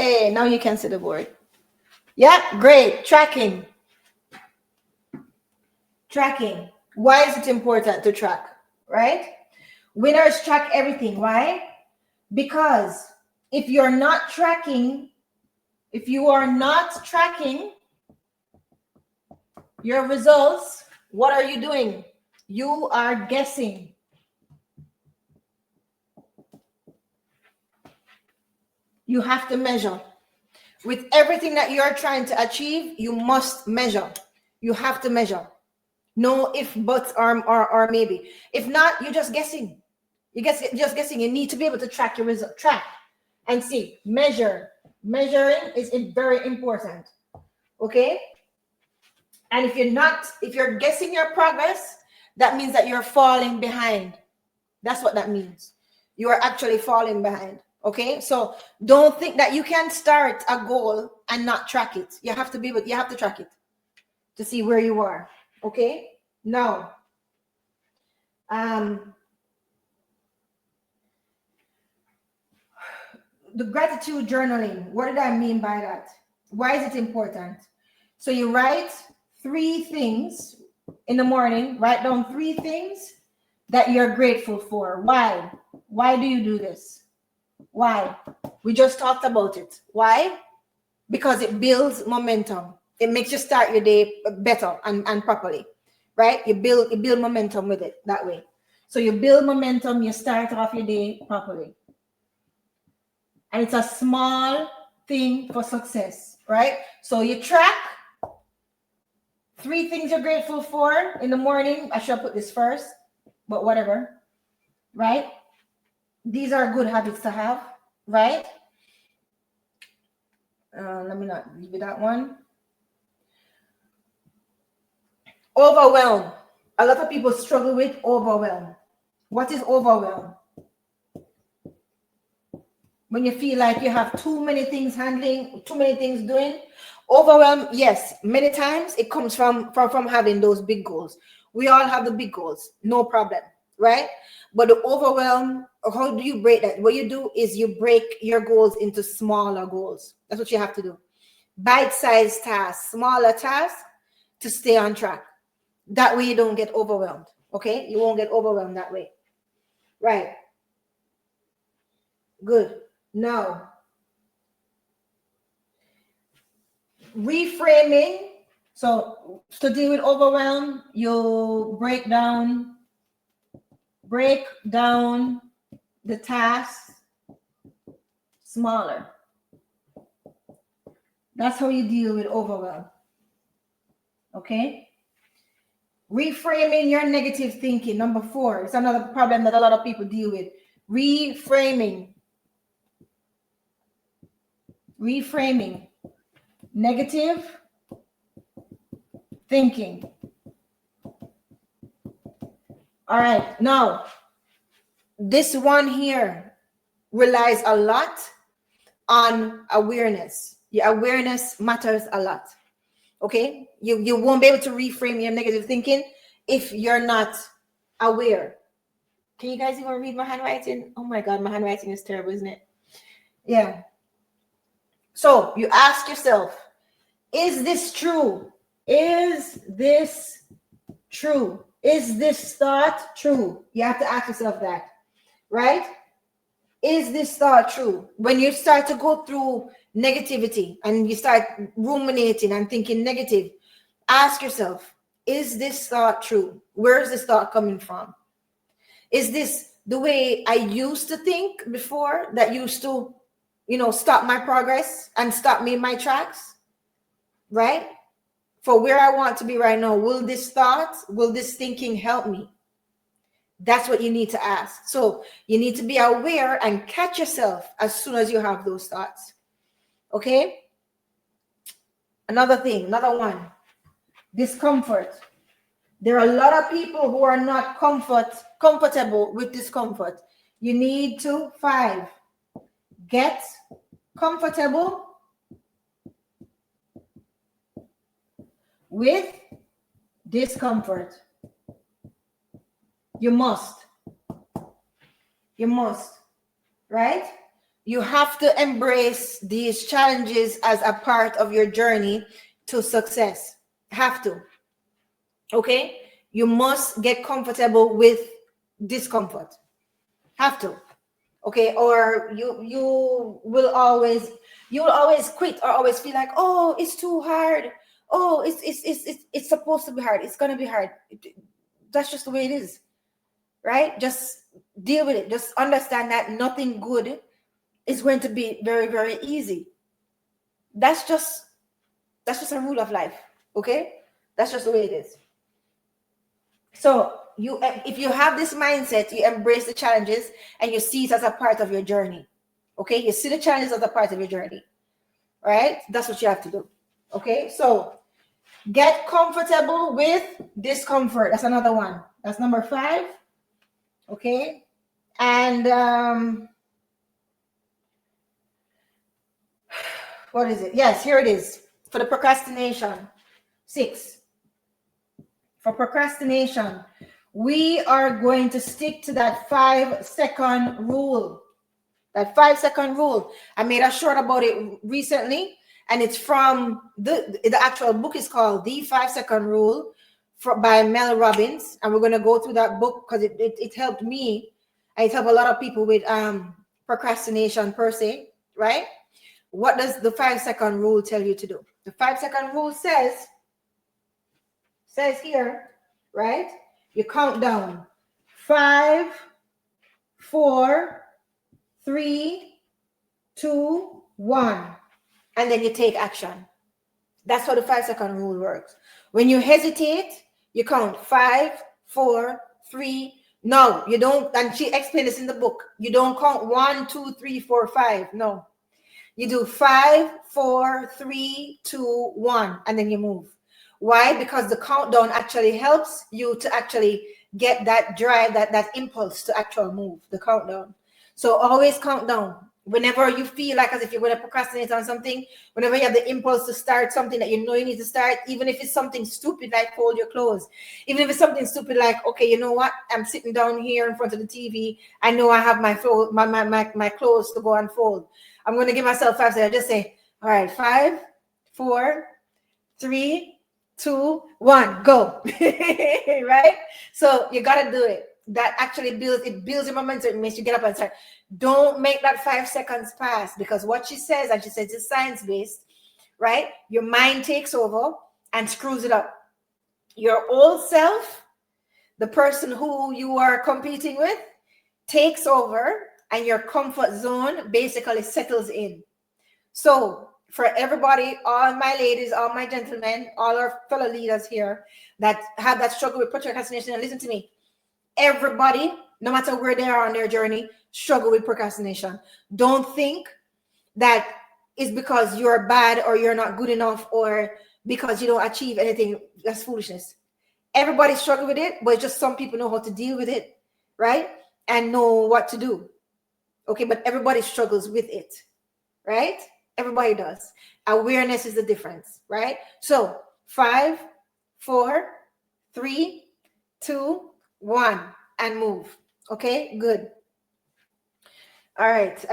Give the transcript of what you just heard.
Okay, now you can see the board. Yeah, great. Tracking. Tracking. Why is it important to track? Right? Winners track everything. Why? Because if you're not tracking, if you are not tracking your results, what are you doing? You are guessing. You have to measure. With everything that you're trying to achieve, you must measure. You have to measure. No if, buts, or maybe. If not, you're just guessing. Just guessing. You need to be able to track your result. Track and see. Measure. Measuring is very important. Okay? And if you're guessing your progress, that means that you're falling behind. That's what that means. You are actually falling behind. Okay, so don't think that you can start a goal and not track it. You have to track it to see where you are. Okay, now the gratitude journaling. What did I mean by that? Why is it important? So you write 3 things in the morning. Write down 3 things that you're grateful for. Why? Why do you do this? Why? We just talked about it. Why? Because it builds momentum. It makes you start your day better and properly, right? You build momentum with it that way. So you build momentum, you start off your day properly. And it's a small thing for success, right? So you track 3 things you're grateful for in the morning. I should put this first, but whatever, right? These are good habits to have, right? Let me not give you that one. Overwhelm. A lot of people struggle with overwhelm. What is overwhelm? When you feel like you have too many things handling, too many things doing. Overwhelm, yes, many times it comes from having those big goals. We all have the big goals, no problem, right? But the overwhelm, how do you break that? What you do is you break your goals into smaller goals. That's what you have to do. Bite-sized tasks, smaller tasks to stay on track. That way you don't get overwhelmed, okay? You won't get overwhelmed that way, right? Good. Now, reframing. So to deal with overwhelm, you break down the tasks smaller. That's how you deal with overwhelm. Okay? Reframing your negative thinking. Number 4. It's another problem that a lot of people deal with. Reframing negative thinking. All right. Now, this one here relies a lot on awareness. Your awareness matters a lot. Okay? You won't be able to reframe your negative thinking if you're not aware. Can you guys even read my handwriting? Oh my God, my handwriting is terrible, isn't it? Yeah. So you ask yourself, is this true? Is this true? Is this thought true? You have to ask yourself that, right? Is this thought true? When you start to go through negativity and you start ruminating and thinking negative, ask yourself, is this thought true? Where is this thought coming from? Is this the way I used to think before that used to, stop my progress and stop me in my tracks, right? For where I want to be right now, will this thinking help me? That's what you need to ask. So you need to be aware and catch yourself as soon as you have those thoughts. Okay? Another one. Discomfort. There are a lot of people who are not comfortable with discomfort. You need to 5. Get comfortable with discomfort. You must, right? you have to embrace these challenges as a part of your journey to success. Have to. Okay? You must get comfortable with discomfort. Have to. Okay? Or you will always quit or always feel like, oh, it's too hard. Oh, it's supposed to be hard. It's gonna be hard. That's just the way it is. Right? Just deal with it. Just understand that nothing good is going to be very, very easy. That's just a rule of life. Okay? That's just the way it is. So if you have this mindset, you embrace the challenges and you see it as a part of your journey. Okay? You see the challenges as a part of your journey. Right? That's what you have to do. Okay? So get comfortable with discomfort. That's another one. That's number 5. Okay? And what is it? Yes, here it is. For the procrastination. 6. For procrastination, we are going to stick to that 5-second rule. That 5-second rule. I made a short about it recently, and it's from the actual book is called The 5-Second Rule by Mel Robbins. And we're going to go through that book because it helped me, and it helped a lot of people with procrastination per se, right? What does the 5-second rule tell you to do? The 5-second rule says here, right? You count down 5, 4, 3, 2, 1, and then you take action. That's how the 5-second rule works. When you hesitate, you count 5, 4, 3. No, you don't. And she explained this in the book. You don't count 1, 2, 3, 4, 5. No, you do 5, 4, 3, 2, 1, and then you move. Why? Because the countdown actually helps you to actually get that drive, that impulse to actually move, the countdown. So always count down. Whenever you feel like as if you're going to procrastinate on something, whenever you have the impulse to start something that you know you need to start, even if it's something stupid like fold your clothes, even if it's something stupid like, okay, you know what? I'm sitting down here in front of the TV. I know I have my clothes to go and fold. I'm going to give myself 5 seconds. Just say, all right, 5, 4, 3, 2, 1, go. Right? So you got to do it. That actually builds your momentum. It makes you get up and start. Don't make that 5 seconds pass, because what she says, and she says it's science-based, right? Your mind takes over and screws it up. Your old self, the person who you are competing with, takes over, and your comfort zone basically settles in. So for everybody, all my ladies, all my gentlemen, all our fellow leaders here that have that struggle with procrastination, and listen to me, everybody, no matter where they are on their journey, struggle with procrastination. Don't think that it's because you're bad or you're not good enough or because you don't achieve anything. That's foolishness. Everybody struggle with it, but just some people know how to deal with it, right? And know what to do. Okay, but everybody struggles with it, right? Everybody does. Awareness is the difference, right? So 5, 4, 3, 2, 1, and move. Okay, good. All right.